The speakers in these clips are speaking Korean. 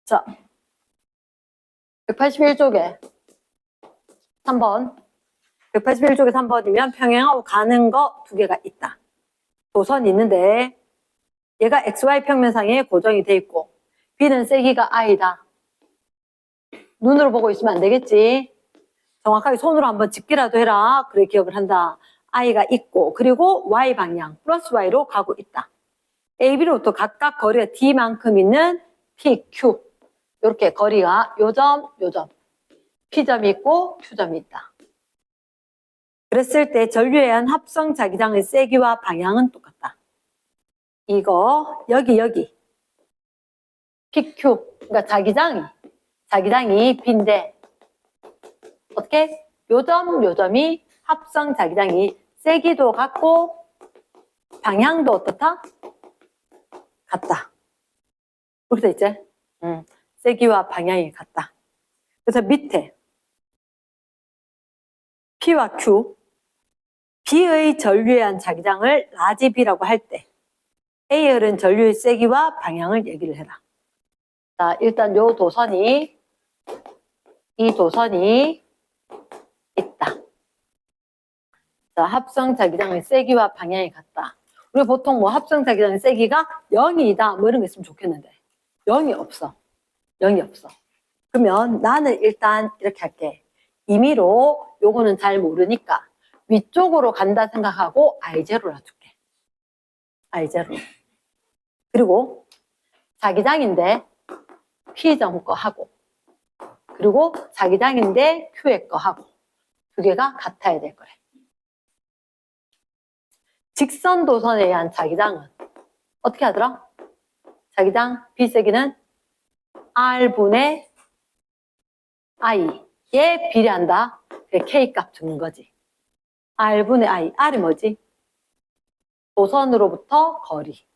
자, 181쪽에 3번. 181쪽에 3번이면 평행하고 가는 거 두 개가 있다. 도선이 있는데 얘가 XY 평면상에 고정이 돼 있고 B는 세기가 I다. 눈으로 보고 있으면 안 되겠지. 정확하게 손으로 한번 짚기라도 해라. 그래 기억을 한다. I가 있고 그리고 Y 방향 플러스 Y로 가고 있다. A, B로부터 각각 거리가 D만큼 있는 P, Q. 이렇게 거리가 요점, 요점. P점이 있고 Q점이 있다. 그랬을 때 전류에 의한 합성 자기장의 세기와 방향은 똑같다. 이거 여기 PQ. 그러니까 자기장이 B인데 어떻게? 요점이 합성 자기장이 세기도 같고 방향도 어떻다? 같다. 그렇게 돼 있지? 세기와 방향이 같다. 그래서 밑에 P와 Q, B의 전류에 의한 자기장을 라지 B라고 할 때 A에 흐른 전류의 세기와 방향을 얘기를 해라. 자, 일단 이 도선이 있다. 자, 합성 자기장의 세기와 방향이 같다. 우리 보통 뭐 합성 자기장의 세기가 0이다 뭐 이런 거 있으면 좋겠는데 0이 없어. 그러면 나는 일단 이렇게 할게. 임의로 요거는 잘 모르니까 위쪽으로 간다 생각하고 I0를 놔줄게. I0. 그리고 자기장인데 P점 거 하고 그리고 자기장인데 Q의 거 하고 두 개가 같아야 될 거래. 직선 도선에 의한 자기장은 어떻게 하더라? 자기장 B세기는 R분의 I에 비례한다. K 값 주는 거지. R분의 I. R이 뭐지? 도선으로부터 거리.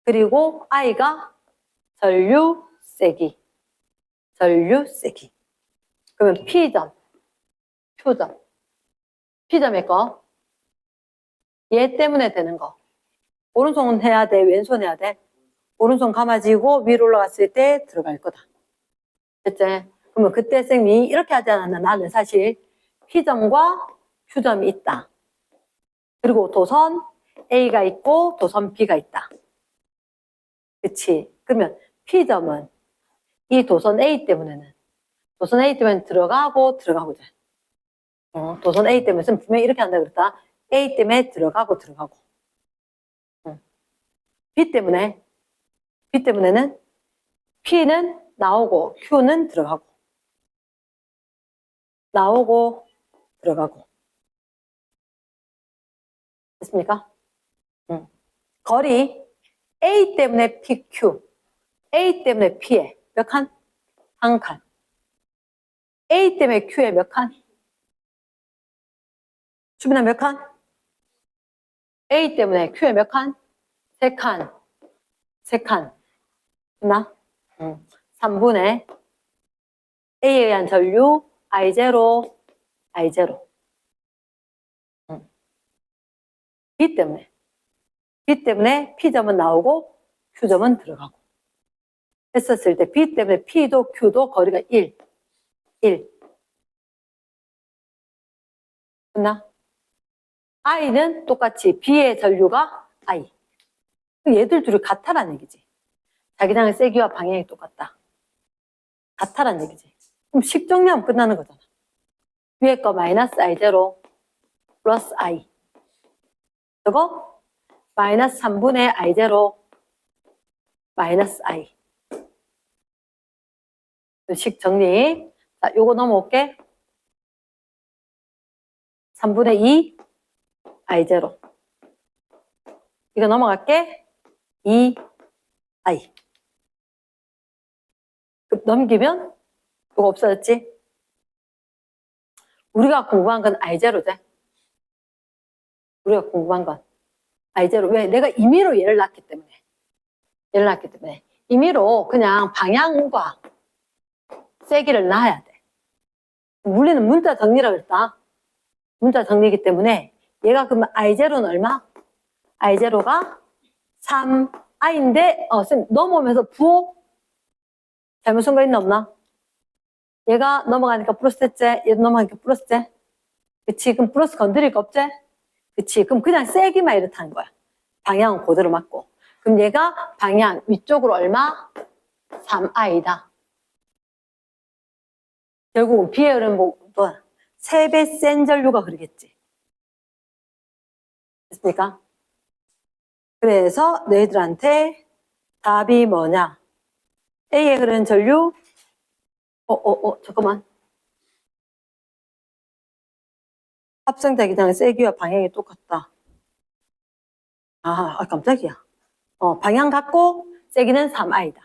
그리고 I가 전류 세기. 그러면 P점, Q점. P점의 거. 얘 때문에 되는 거. 오른손 해야 돼? 왼손 해야 돼? 오른손 감아지고 위로 올라갔을 때 들어갈 거다. 됐지? 그러면 그때 쌤이 이렇게 하지 않았나? 나는 사실 P점과 Q점이 있다. 그리고 도선 A가 있고 도선 B가 있다. 그치? 그러면 P점은 이 도선 A 때문에 들어가고 돼. 도선 A 때문에 분명히 이렇게 한다 그랬다. A 때문에 들어가고. B 때문에는 P는 나오고 Q는 들어가고. 됐습니까? 거리 A 때문에 PQ, A 때문에 P에 몇 칸? 한 칸. A 때문에 Q에 몇 칸? 주민아 몇 칸? A 때문에 Q에 몇 칸? 세 칸. 됐나? 3분의 A에 의한 전류 I0. B 때문에 P점은 나오고 Q점은 들어가고. 했었을 때 B 때문에 P도 Q도 거리가 1. 됐나? I는 똑같이 B의 전류가 I. 얘들 둘이 같다라는 얘기지. 자기장의 세기와 방향이 똑같다. 같다라는 얘기지. 그럼 식 정리하면 끝나는 거잖아. 위에 거 마이너스 I0 플러스 I. 저거 마이너스 3분의 I0 마이너스 I. 식 정리. 자, 요거 넘어올게. 3분의 2 I0. 이거 넘어갈게. 2 I. 넘기면 이거 없어졌지? 우리가 공부한 건 I0지. I0. 왜? 내가 임의로 얘를 놨기 때문에. 임의로 그냥 방향과 세기를 놔야 돼. 물리는 문자 정리라고 했다. 문자 정리이기 때문에 얘가 그러면 I0는 얼마? I0가 3I인데 쌤 넘어오면서 부호 잘못 쓴 거 있나 없나? 얘가 넘어가니까 플러스 됐지? 얘도 넘어가니까 플러스 돼? 그치? 그럼 플러스 건드릴 거 없지? 그치? 그럼 그냥 세기만 이렇다는 거야. 방향은 그대로 맞고. 그럼 얘가 방향 위쪽으로 얼마? 3i다. 결국은 B의 흐름 뭐 3배 센 전류가 흐르겠지. 됐습니까? 그래서 너희들한테 답이 뭐냐? A에 흐르는 전류 잠깐만. 합성자기장의 세기와 방향이 똑같다. 깜짝이야. 방향 같고 세기는 3i다.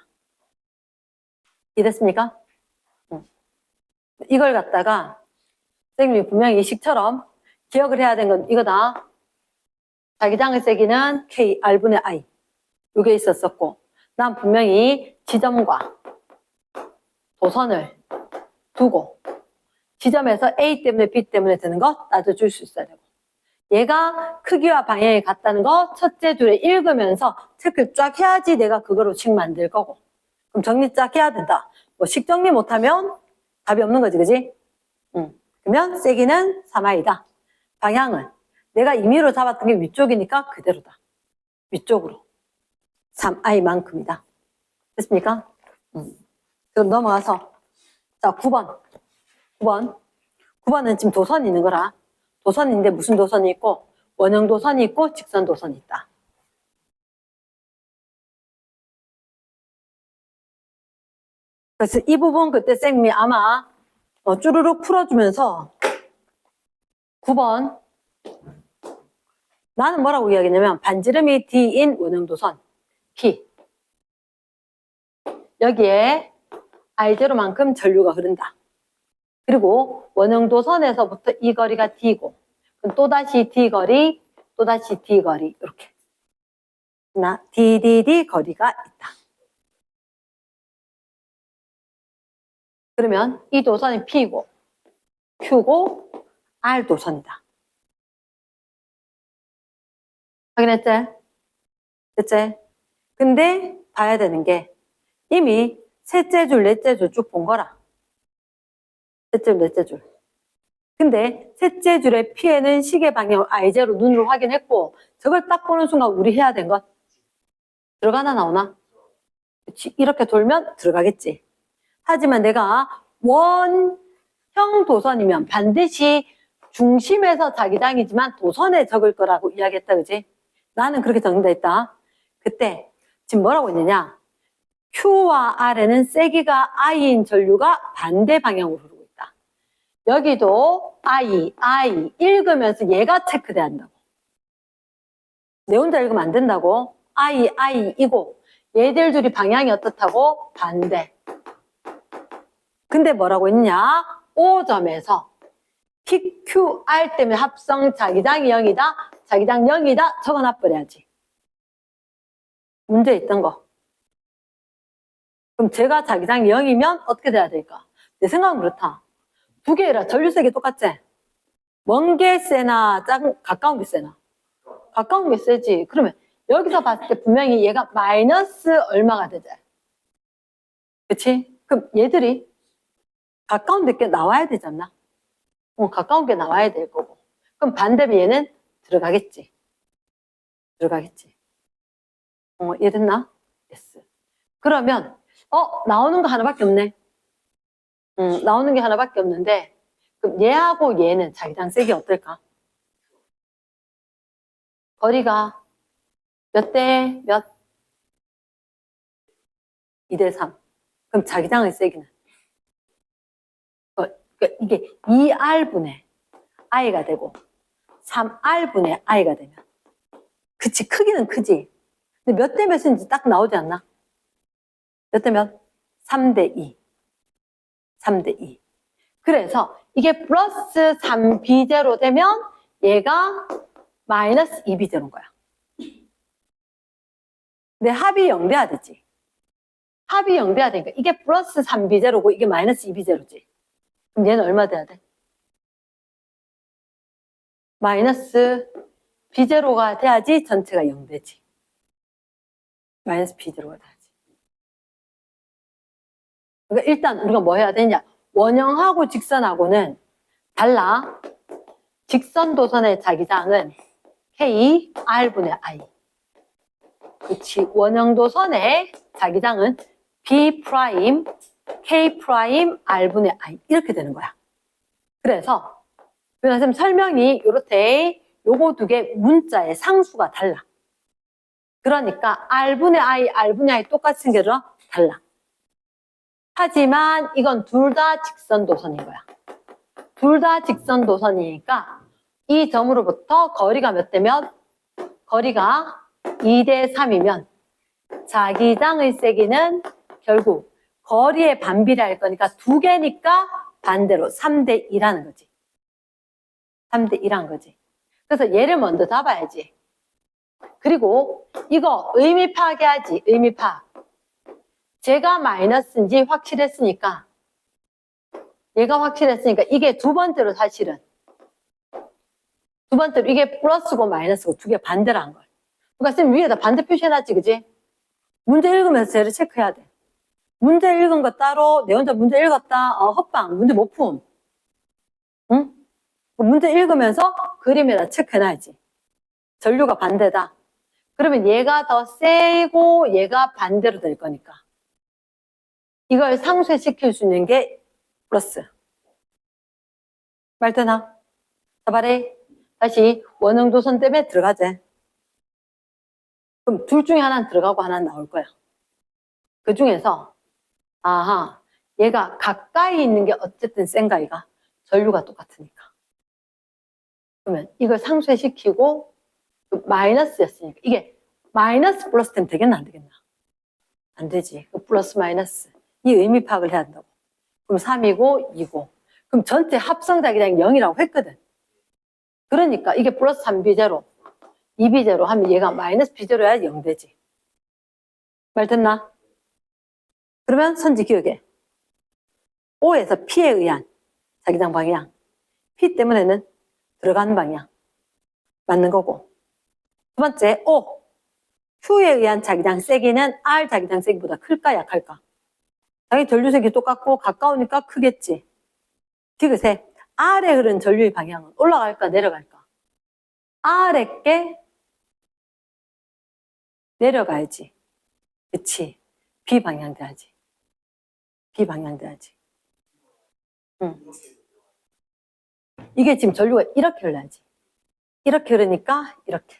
이해됐습니까? 이걸 갖다가 선생님이 분명히 이 식처럼 기억을 해야 되는 건 이거다. 자기장의 세기는 K, R분의 I. 이게 있었었고 난 분명히 지점과 도선을 두고 지점에서 A 때문에 B 때문에 되는 거 따져줄 수 있어야 되고 얘가 크기와 방향이 같다는 거 첫째 줄에 읽으면서 체크를 쫙 해야지 내가 그거로 식 만들 거고 그럼 정리 쫙 해야 된다. 뭐 식 정리 못하면 답이 없는 거지, 그지? 그러면 세기는 3i다. 방향은 내가 임의로 잡았던 게 위쪽이니까 그대로다. 위쪽으로 3i만큼이다. 됐습니까? 그럼 넘어가서 자 9번은 지금 도선이 있는 거라. 도선인데 무슨 도선이 있고 원형 도선이 있고 직선 도선이 있다. 그래서 이 부분 그때 쌤이 아마 쭈루룩 풀어주면서 9번 나는 뭐라고 이야기했냐면 반지름이 D인 원형 도선 P 여기에 I0만큼 전류가 흐른다. 그리고 원형 도선에서부터 이 거리가 D고 또다시 D 거리 또다시 D 거리 이렇게 DDD 거리가 있다. 그러면 이 도선이 P고 Q고 R 도선이다. 확인했지? 됐지? 근데 봐야 되는 게 이미 셋째 줄, 넷째 줄 쭉 본 거라. 셋째 줄, 넷째 줄. 근데 셋째 줄의 P에는 시계 방향을 I0로 눈으로 확인했고 저걸 딱 보는 순간 우리 해야 된 것 들어가나 나오나? 그치? 이렇게 돌면 들어가겠지. 하지만 내가 원형 도선이면 반드시 중심에서 자기장이지만 도선에 적을 거라고 이야기했다, 그지? 나는 그렇게 정리돼 있다. 그때 지금 뭐라고 했느냐? Q와 R에는 세기가 I인 전류가 반대 방향으로 흐르고 있다. 여기도 I 읽으면서 얘가 체크돼야 한다고. 내 혼자 읽으면 안 된다고. I이고 얘들 둘이 방향이 어떻다고? 반대. 근데 뭐라고 했냐? O점에서 PQR 때문에 합성 자기장이 0이다. 자기장 0이다. 적어놔버려야지. 문제 있던 거. 그럼 제가 자기장이 0이면 어떻게 돼야 될까? 내 생각은 그렇다. 두 개라 전류색이 똑같지? 먼 게 세나 가까운 게 세나? 가까운 게 세지. 그러면 여기서 봤을 때 분명히 얘가 마이너스 얼마가 되지? 그치? 그럼 얘들이 가까운 데 꽤 나와야 되지 않나? 가까운 게 나와야 될 거고. 그럼 반대면 얘는 들어가겠지. 들어가겠지. 이해됐나? yes. 그러면 나오는 거 하나밖에 없네. 나오는 게 하나밖에 없는데 그럼 얘하고 얘는 자기장 세기 어떨까? 거리가 몇 대 몇? 2대 3. 그럼 자기장의 세기는? 그러니까 이게 2R분의 I가 되고 3R분의 I가 되면 그치 크기는 크지. 근데 몇 대 몇인지 딱 나오지 않나? 몇 대 몇? 3대 2. 3대 2. 그래서 이게 플러스 3B0 되면 얘가 마이너스 2B0인 거야. 근데 합이 0 돼야 되지. 합이 0 돼야 되니까 이게 플러스 3B0고 이게 마이너스 2B0지. 그럼 얘는 얼마 돼야 돼? 마이너스 B0가 돼야지 전체가 0 되지. 마이너스 B0가 돼야지. 그러니까 일단 우리가 뭐 해야 되냐? 원형하고 직선하고는 달라. 직선 도선의 자기장은 K, R분의 I. 그치. 원형 도선의 자기장은 B 프라임, K 프라임, R분의 I. 이렇게 되는 거야. 그래서 선생님 설명이 이렇대. 요거 두 개 문자의 상수가 달라. 그러니까 R분의 I, R분의 I 똑같이 생겨서 달라. 하지만 이건 둘 다 직선 도선인 거야. 둘 다 직선 도선이니까 이 점으로부터 거리가 몇 대면? 거리가 2대 3이면 자기장의 세기는 결국 거리에 반비례할 거니까 두 개니까 반대로 3대 2라는 거지. 3대 2라는 거지. 그래서 얘를 먼저 잡아야지. 그리고 이거 의미 파악해야지. 의미 파악. 제가 마이너스인지 확실했으니까 얘가 확실했으니까 이게 두 번째로 사실은 두 번째로 이게 플러스고 마이너스고 두 개 반대로 걸. 그러니까 쌤 위에다 반대 표시해놨지, 그지? 문제 읽으면서 쟤를 체크해야 돼. 문제 읽은 거 따로 내 혼자 문제 읽었다. 헛방 문제 못 품. 응? 문제 읽으면서 그림에다 체크해놔야지. 전류가 반대다. 그러면 얘가 더 세고 얘가 반대로 될 거니까. 이걸 상쇄시킬 수 있는 게 플러스. 말 되나? 자, 말해. 다시 원형도선 때문에 들어가재. 그럼 둘 중에 하나는 들어가고 하나는 나올 거야. 그 중에서 아하, 얘가 가까이 있는 게 어쨌든 센가 이가 전류가 똑같으니까. 그러면 이걸 상쇄시키고 마이너스였으니까 이게 마이너스 플러스 되면 되겠나 안 되겠나? 안 되지. 플러스 마이너스. 이 의미 파악을 해야 한다고. 그럼 3이고 2고. 그럼 전체 합성자기장이 0이라고 했거든. 그러니까 이게 플러스 3B0, 2B0 하면 얘가 마이너스 B0여야 0 되지. 말 됐나? 그러면 선지 기억에 O에서 P에 의한 자기장 방향, P 때문에는 들어가는 방향 맞는 거고. 두 번째 O, Q에 의한 자기장 세기는 R 자기장 세기보다 클까 약할까? 당연히 전류세기 똑같고 가까우니까 크겠지. 디귿에 R에 흐른 전류의 방향은 올라갈까 내려갈까? R에게 내려가야지. 그치? B 방향 돼야지. B 방향 돼야지. 응. 이게 지금 전류가 이렇게 흘러야지. 이렇게 흐르니까 이렇게.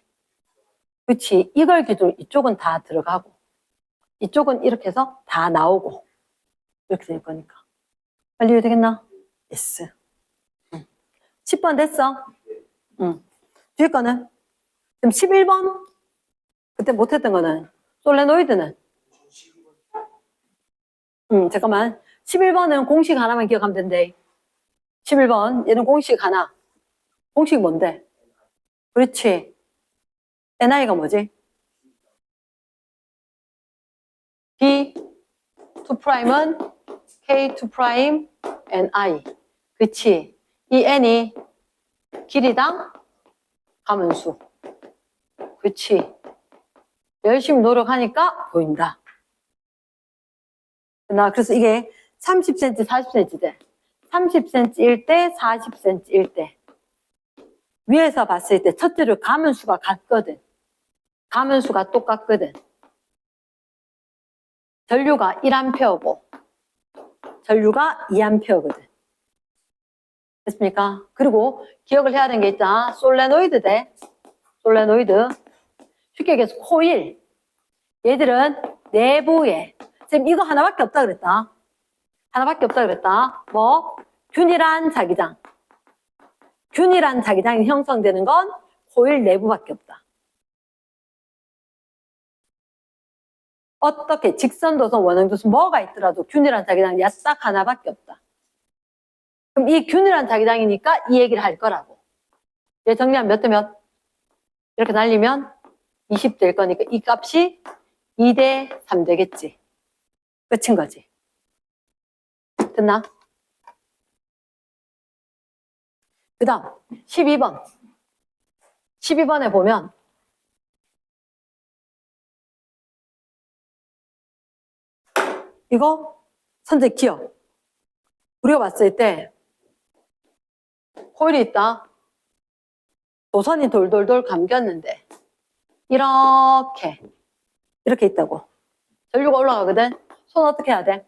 그치? 이걸 기준으로 이쪽은 다 들어가고 이쪽은 이렇게 해서 다 나오고 이렇게 될 거니까. 빨리 이해 되겠나? yes. 응. 10번 됐어? 응. 뒤에 거는? 그럼 11번? 그때 못했던 거는? 솔레노이드는? 잠깐만. 11번은 공식 하나만 기억하면 된대. 11번. 얘는 공식 하나. 공식이 뭔데? 그렇지. NI가 뭐지? B2'은 K2' NI. 그치. 이 N이 길이당 가문수. 그치. 열심히 노력하니까 보인다. 그래서 이게 30cm, 40cm 돼. 30cm일 때, 40cm일 때. 위에서 봤을 때 첫째로 가문수가 같거든. 가문수가 똑같거든. 전류가 1A고 전류가 2A거든. 됐습니까? 그리고 기억을 해야 되는 게 있잖아. 솔레노이드 돼. 솔레노이드. 쉽게 얘기해서 코일. 얘들은 내부에 지금 이거 하나밖에 없다 그랬다. 하나밖에 없다 그랬다. 뭐? 균일한 자기장. 균일한 자기장이 형성되는 건 코일 내부밖에 없다. 어떻게 직선도선, 원형도선 뭐가 있더라도 균일한 자기장이 딱 하나밖에 없다. 그럼 이 균일한 자기장이니까 이 얘기를 할 거라고. 얘 정리하면 몇 대 몇? 이렇게 날리면 20 될 거니까 이 값이 2대 3 되겠지. 끝인 거지. 됐나? 그 다음 12번. 12번에 보면 이거 선제 기억. 우리가 봤을 때 코일이 있다. 도선이 돌돌돌 감겼는데 이렇게 있다고. 전류가 올라가거든. 손 어떻게 해야 돼?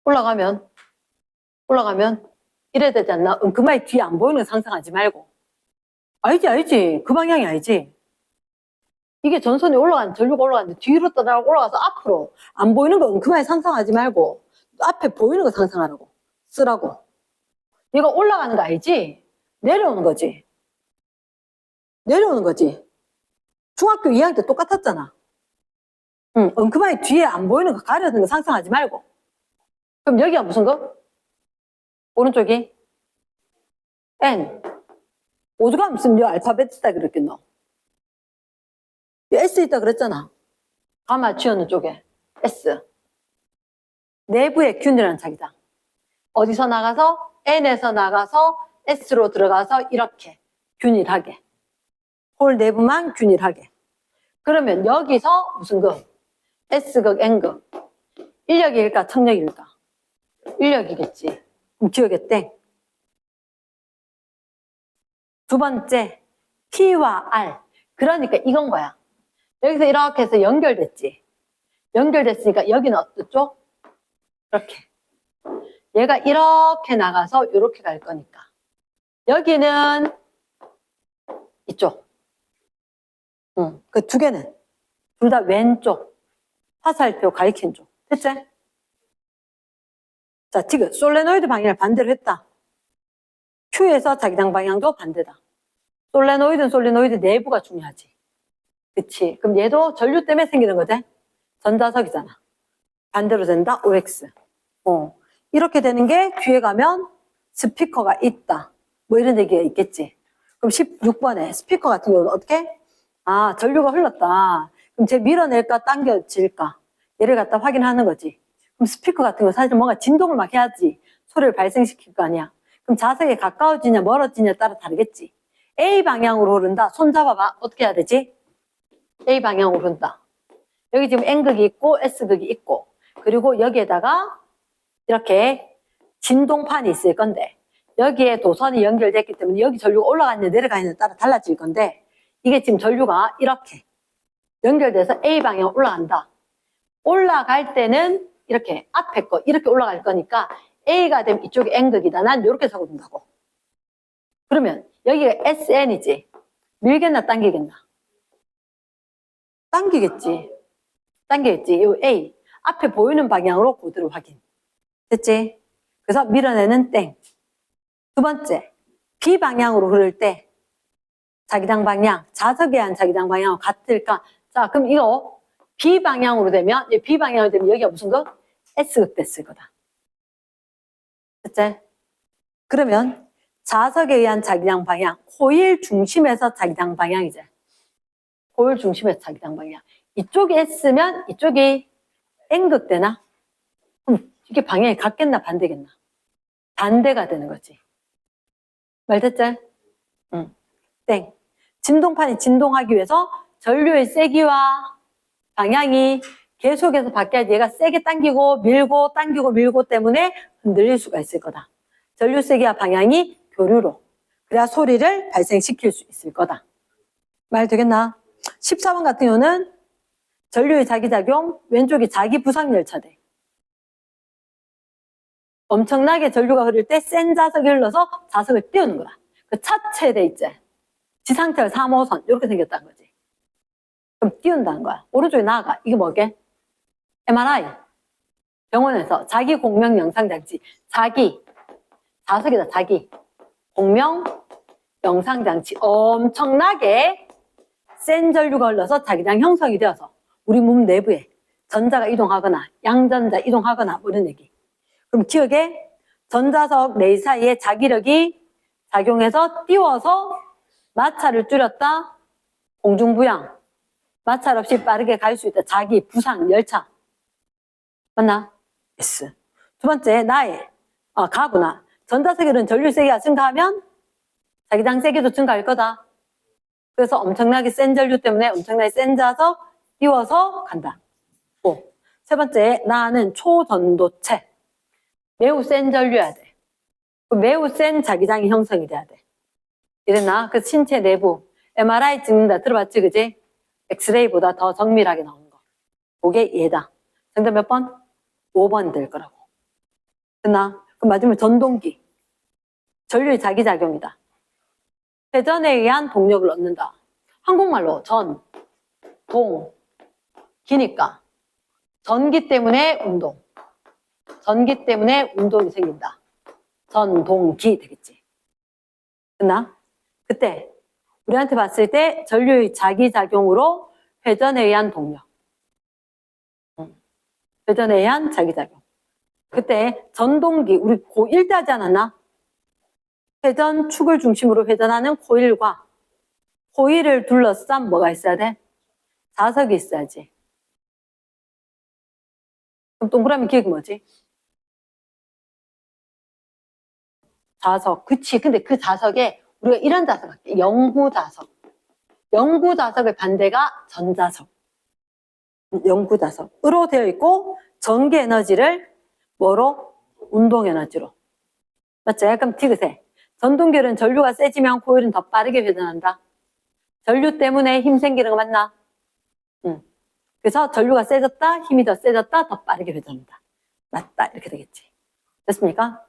올라가면 이래야 되지 않나? 그만이 뒤에 안 보이는 거 상상하지 말고. 알지. 그 방향이 알지. 이게 전선이 전류가 올라가는데 뒤로 떠나가 올라가서 앞으로 안 보이는 거 그만이 상상하지 말고 앞에 보이는 거 상상하라고. 쓰라고. 얘가 올라가는 거 알지? 내려오는 거지. 중학교 2학년 때 똑같았잖아. 그만이 뒤에 안 보이는 거 가려는 거 상상하지 말고. 그럼 여기가 무슨 거? 오른쪽이 N. 오죽하면 무슨 여 알파벳 있다 그랬겠노? S 있다 그랬잖아. 가마 쥐어는 쪽에 S. 내부에 균이라는 자기장. 어디서 나가서? N에서 나가서 S로 들어가서 이렇게 균일하게. 홀 내부만 균일하게. 그러면 여기서 무슨 극? S극, N극. 인력일까, 청력일까? 인력이겠지. 그럼 기억에 땡. 두 번째, P와 R. 그러니까 이건 거야. 여기서 이렇게 해서 연결됐지. 연결됐으니까 여기는 어떤 쪽? 이렇게. 얘가 이렇게 나가서 이렇게 갈 거니까. 여기는 이쪽. 그 두 개는 둘 다 왼쪽. 화살표 가리킨 쪽. 됐지? 자, 지금 솔레노이드 방향을 반대로 했다. Q에서 자기장 방향도 반대다. 솔레노이드 내부가 중요하지. 그치? 그럼 얘도 전류 때문에 생기는 거지? 전자석이잖아. 반대로 된다. OX. 이렇게 되는 게 뒤에 가면 스피커가 있다. 뭐 이런 얘기가 있겠지. 그럼 16번에 스피커 같은 경우는 어떻게? 아, 전류가 흘렀다. 그럼 쟤 밀어낼까 당겨질까? 얘를 갖다 확인하는 거지. 그럼 스피커 같은 거 사실 뭔가 진동을 막 해야지 소리를 발생시킬 거 아니야. 그럼 자석에 가까워지냐 멀어지냐에 따라 다르겠지. A 방향으로 흐른다. 손 잡아봐. 어떻게 해야 되지? A 방향으로 흐른다. 여기 지금 N극이 있고 S극이 있고 그리고 여기에다가 이렇게 진동판이 있을 건데 여기에 도선이 연결됐기 때문에 여기 전류가 올라가느냐 내려가느냐에 따라 달라질 건데 이게 지금 전류가 이렇게 연결돼서 A 방향으로 올라간다. 올라갈 때는 이렇게 앞에 거 이렇게 올라갈 거니까 A가 되면 이쪽이 N극이다. 난 이렇게 적어둔다고. 그러면 여기가 SN이지. 밀겠나 당기겠나? 당기겠지. 이 A. 앞에 보이는 방향으로 그대로 확인. 됐지? 그래서 밀어내는 땡. 두 번째, B 방향으로 흐를 때 자기장 방향, 자석에 의한 자기장 방향하고 같을까? 자, 그럼 이거 B 방향으로 되면 여기가 무슨 거? S극 됐을 거다. 됐지? 그러면 자석에 의한 자기장 방향, 코일 중심에서 자기장 방향이지. 코일 중심에서 자기장 방향. 이쪽이 S면 이쪽이 N극 되나? 그럼 이게 방향이 같겠나 반대겠나? 반대가 되는 거지. 말 됐지? 응. 땡. 진동판이 진동하기 위해서 전류의 세기와 방향이 계속해서 바뀌어야지 얘가 세게 당기고 밀고 당기고 밀고 때문에 흔들릴 수가 있을 거다. 전류 세기와 방향이 교류로. 그래야 소리를 발생시킬 수 있을 거다. 말 되겠나? 14번 같은 경우는 전류의 자기작용, 왼쪽이 자기 부상 열차대. 엄청나게 전류가 흐를 때 센 자석이 흘러서 자석을 띄우는 거다. 그 차체돼 있지. 지상철 3호선 이렇게 생겼다는 거지. 그럼 띄운다는 거야. 오른쪽에 나아가. 이게 뭐게? MRI. 병원에서 자기 공명 영상장치. 자석이다 자기. 공명 영상장치. 엄청나게 센 전류가 흘러서 자기장 형성이 되어서 우리 몸 내부에 전자가 이동하거나 양전자 이동하거나 뭐 이런 얘기. 그럼 기억에 전자석 내 사이에 자기력이 작용해서 띄워서 마찰을 줄였다. 공중부양. 마찰 없이 빠르게 갈 수 있다. 자기 부상 열차. 맞나? S. 두 번째 가구나. 전자석에는 전류 세기가 증가하면 자기장 세기도 증가할 거다. 그래서 엄청나게 센 전류 때문에 엄청나게 센 자석 띄워서 간다. 세 번째, 나는 초전도체. 매우 센 전류여야 돼. 매우 센 자기장이 형성이 돼야 돼. 이랬나? 그래서 신체 내부 MRI 찍는다. 들어봤지, 그지? 엑스레이보다 더 정밀하게 나오는 거. 그게 얘다. 정답 몇 번? 5번 될 거라고. 됐나? 그럼 마지막에 전동기. 전류의 자기작용이다. 회전에 의한 동력을 얻는다. 한국말로 전, 동, 기니까. 전기 때문에 운동. 전기 때문에 운동이 생긴다. 전동기 되겠지. 됐나? 그때 우리한테 봤을 때 전류의 자기작용으로 회전에 의한 동력. 회전에 의한 자기작용. 그때 전동기, 우리 고1 때 하지 않았나? 회전, 축을 중심으로 회전하는 코일과 코일을 둘러싼 뭐가 있어야 돼? 자석이 있어야지. 그럼 동그라미 기억이 뭐지? 자석. 그치. 근데 그 자석에 우리가 이런 자석 할게. 영구자석. 영구자석의 반대가 전자석. 영구자석으로 되어 있고 전기 에너지를 뭐로? 운동 에너지로. 맞죠? 약간 디귿에. 전동결은 전류가 세지면 코일은 더 빠르게 회전한다. 전류 때문에 힘 생기는 거 맞나? 그래서 전류가 세졌다, 힘이 더 세졌다, 더 빠르게 회전한다. 맞다. 이렇게 되겠지. 됐습니까?